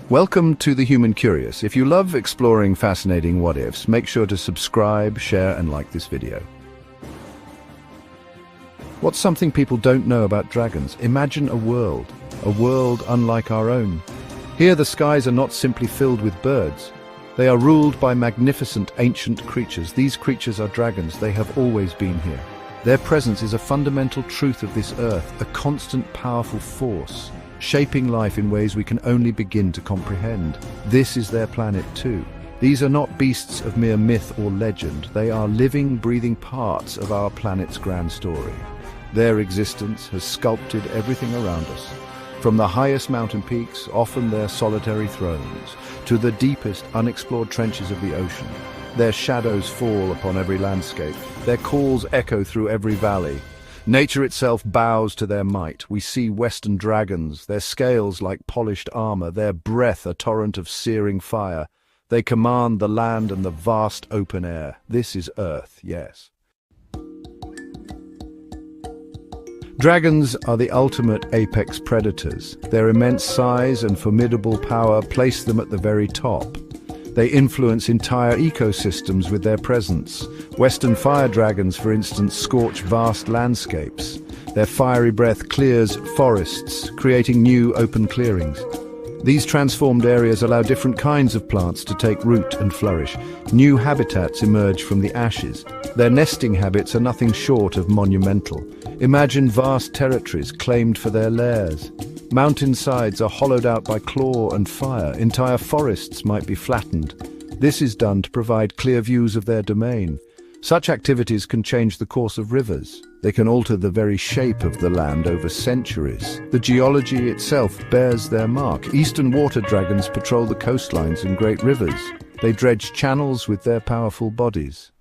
Welcome to The Human Curious. If you love exploring fascinating what-ifs, make sure to subscribe, share, and like this video. What's something people don't know about dragons? Imagine a world unlike our own. Here the skies are not simply filled with birds. They are ruled by magnificent ancient creatures. These creatures are dragons. They have always been here. Their presence is a fundamental truth of this earth, a constant, powerful force, shaping life in ways we can only begin to comprehend. This is their planet too. These are not beasts of mere myth or legend. They are living, breathing parts of our planet's grand story. Their existence has sculpted everything around us, from the highest mountain peaks, often their solitary thrones, to the deepest unexplored trenches of the ocean. Their shadows fall upon every landscape. Their calls echo through every valley. Nature itself bows to their might. We see western dragons, their scales like polished armor, their breath a torrent of searing fire. They command the land and the vast open air. This is Earth, yes. Dragons are the ultimate apex predators. Their immense size and formidable power place them at the very top. They influence entire ecosystems with their presence. Western fire dragons, for instance, scorch vast landscapes. Their fiery breath clears forests, creating new open clearings. These transformed areas allow different kinds of plants to take root and flourish. New habitats emerge from the ashes. Their nesting habits are nothing short of monumental. Imagine vast territories claimed for their lairs. Mountainsides are hollowed out by claw and fire. Entire forests might be flattened. This is done to provide clear views of their domain. Such activities can change the course of rivers. They can alter the very shape of the land over centuries. The geology itself bears their mark. Eastern water dragons patrol the coastlines and great rivers. They dredge channels with their powerful bodies.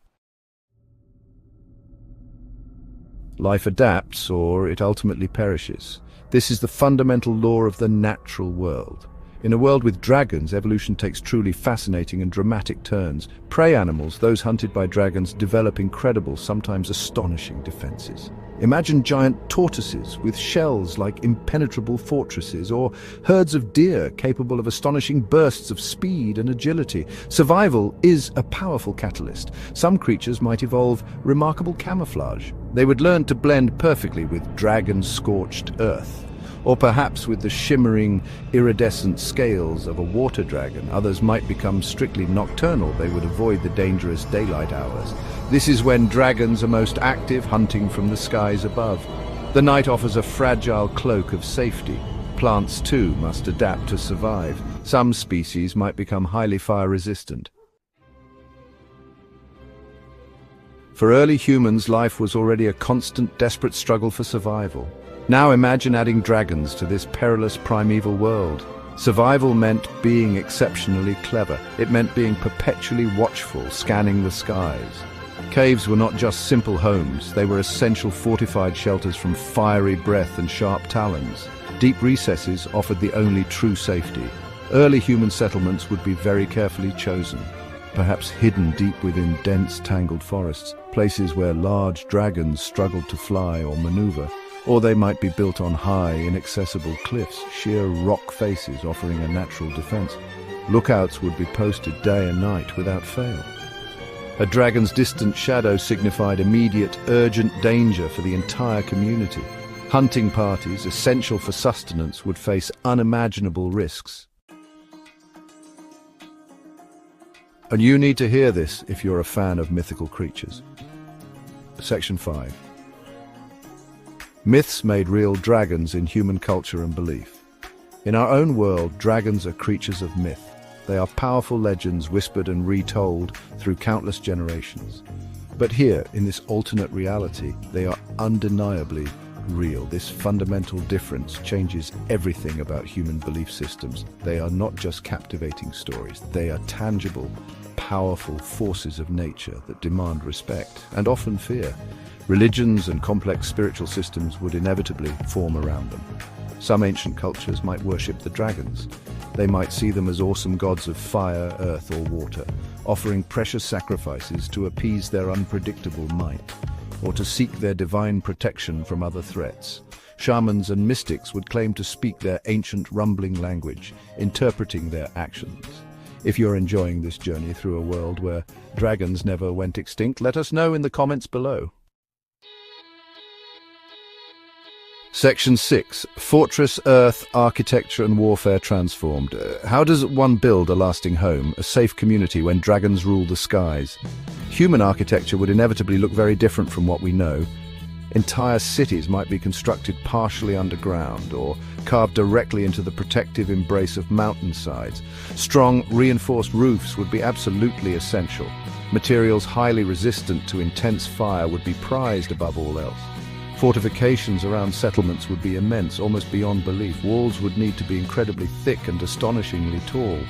Life adapts, or it ultimately perishes. This is the fundamental law of the natural world. In a world with dragons, evolution takes truly fascinating and dramatic turns. Prey animals, those hunted by dragons, develop incredible, sometimes astonishing defenses. Imagine giant tortoises with shells like impenetrable fortresses, or herds of deer capable of astonishing bursts of speed and agility. Survival is a powerful catalyst. Some creatures might evolve remarkable camouflage. They would learn to blend perfectly with dragon-scorched earth. Or perhaps with the shimmering, iridescent scales of a water dragon. Others might become strictly nocturnal. They would avoid the dangerous daylight hours. This is when dragons are most active, hunting from the skies above. The night offers a fragile cloak of safety. Plants, too, must adapt to survive. Some species might become highly fire-resistant. For early humans, life was already a constant, desperate struggle for survival. Now imagine adding dragons to this perilous primeval world. Survival meant being exceptionally clever. It meant being perpetually watchful, scanning the skies. Caves were not just simple homes. They were essential fortified shelters from fiery breath and sharp talons. Deep recesses offered the only true safety. Early human settlements would be very carefully chosen, perhaps hidden deep within dense, tangled forests, places where large dragons struggled to fly or maneuver. Or they might be built on high, inaccessible cliffs, sheer rock faces offering a natural defense. Lookouts would be posted day and night without fail. A dragon's distant shadow signified immediate, urgent danger for the entire community. Hunting parties, essential for sustenance, would face unimaginable risks. And you need to hear this if you're a fan of mythical creatures. Section 5. Myths made real dragons in human culture and belief. In our own world, dragons are creatures of myth. They are powerful legends whispered and retold through countless generations. But here, in this alternate reality, they are undeniably real. This fundamental difference changes everything about human belief systems. They are not just captivating stories. They are tangible, powerful forces of nature that demand respect and often fear. Religions and complex spiritual systems would inevitably form around them. Some ancient cultures might worship the dragons. They might see them as awesome gods of fire, earth, or water, offering precious sacrifices to appease their unpredictable might, or to seek their divine protection from other threats. Shamans and mystics would claim to speak their ancient rumbling language, interpreting their actions. If you're enjoying this journey through a world where dragons never went extinct, let us know in the comments below. Section 6. Fortress, Earth, Architecture and Warfare Transformed. How does one build a lasting home, a safe community when dragons rule the skies? Human architecture would inevitably look very different from what we know. Entire cities might be constructed partially underground or carved directly into the protective embrace of mountainsides. Strong, reinforced roofs would be absolutely essential. Materials highly resistant to intense fire would be prized above all else. Fortifications around settlements would be immense, almost beyond belief. Walls would need to be incredibly thick and astonishingly tall.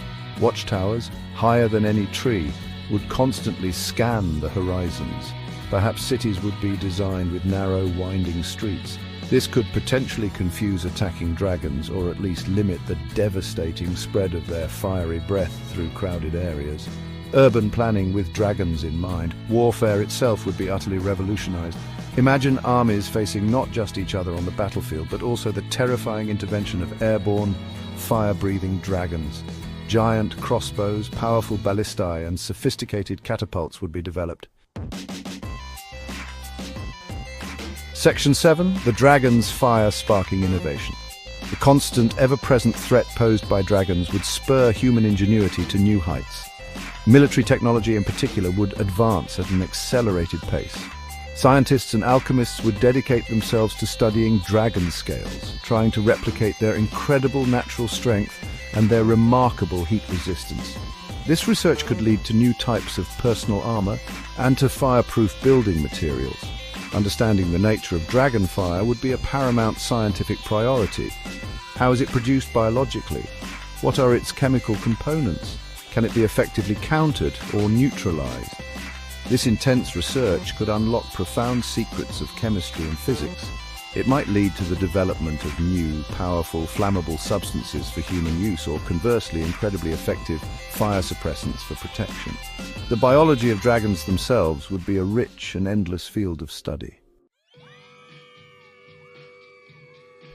Watchtowers, higher than any tree, would constantly scan the horizons. Perhaps cities would be designed with narrow, winding streets. This could potentially confuse attacking dragons, or at least limit the devastating spread of their fiery breath through crowded areas. Urban planning with dragons in mind. Warfare itself would be utterly revolutionized. Imagine armies facing not just each other on the battlefield, but also the terrifying intervention of airborne, fire-breathing dragons. Giant crossbows, powerful ballistae, and sophisticated catapults would be developed. Section 7. The dragon's fire-sparking innovation. The constant, ever-present threat posed by dragons would spur human ingenuity to new heights. Military technology in particular would advance at an accelerated pace. Scientists and alchemists would dedicate themselves to studying dragon scales, trying to replicate their incredible natural strength and their remarkable heat resistance. This research could lead to new types of personal armor and to fireproof building materials. Understanding the nature of dragon fire would be a paramount scientific priority. How is it produced biologically? What are its chemical components? Can it be effectively countered or neutralized? This intense research could unlock profound secrets of chemistry and physics. It might lead to the development of new, powerful, flammable substances for human use, or conversely, incredibly effective fire suppressants for protection. The biology of dragons themselves would be a rich and endless field of study.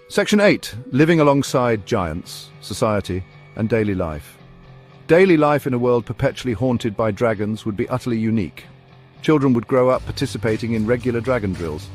Section 8. Living alongside giants, society, and daily life. Daily life in a world perpetually haunted by dragons would be utterly unique. Children would grow up participating in regular dragon drills,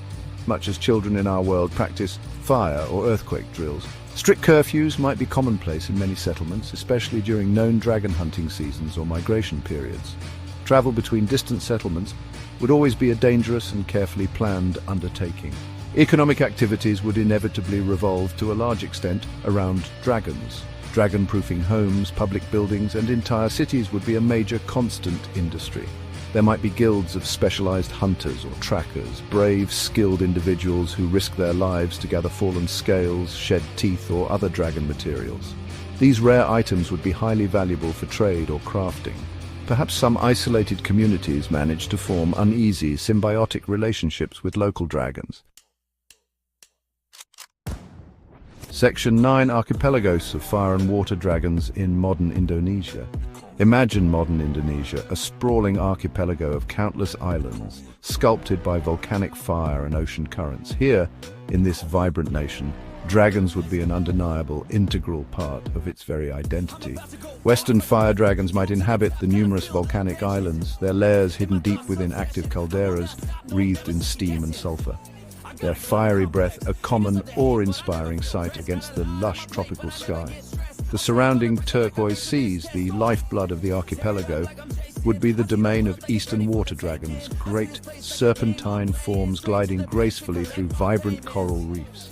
much as children in our world practice fire or earthquake drills. Strict curfews might be commonplace in many settlements, especially during known dragon hunting seasons or migration periods. Travel between distant settlements would always be a dangerous and carefully planned undertaking. Economic activities would inevitably revolve to a large extent around dragons. Dragon-proofing homes, public buildings, and entire cities would be a major constant industry. There might be guilds of specialized hunters or trackers, brave, skilled individuals who risk their lives to gather fallen scales, shed teeth, or other dragon materials. These rare items would be highly valuable for trade or crafting. Perhaps some isolated communities manage to form uneasy, symbiotic relationships with local dragons. Section 9. Archipelagos of fire and water dragons in modern Indonesia. Imagine modern Indonesia, a sprawling archipelago of countless islands, sculpted by volcanic fire and ocean currents. Here, in this vibrant nation, dragons would be an undeniable, integral part of its very identity. Western fire dragons might inhabit the numerous volcanic islands, their lairs hidden deep within active calderas, wreathed in steam and sulfur. Their fiery breath a common, awe-inspiring sight against the lush tropical sky. The surrounding turquoise seas, the lifeblood of the archipelago, would be the domain of eastern water dragons, great serpentine forms gliding gracefully through vibrant coral reefs.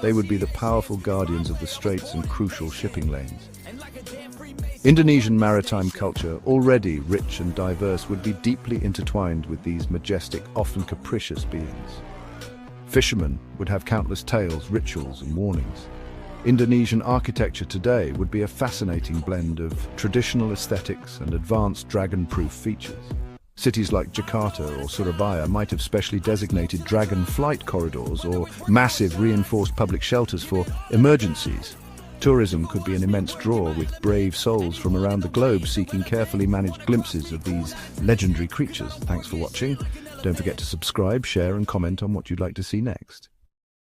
They would be the powerful guardians of the straits and crucial shipping lanes. Indonesian maritime culture, already rich and diverse, would be deeply intertwined with these majestic, often capricious beings. Fishermen would have countless tales, rituals, and warnings. Indonesian architecture today would be a fascinating blend of traditional aesthetics and advanced dragon-proof features. Cities like Jakarta or Surabaya might have specially designated dragon flight corridors or massive reinforced public shelters for emergencies. Tourism could be an immense draw, with brave souls from around the globe seeking carefully managed glimpses of these legendary creatures. Thanks for watching. Don't forget to subscribe, share and comment on what you'd like to see next.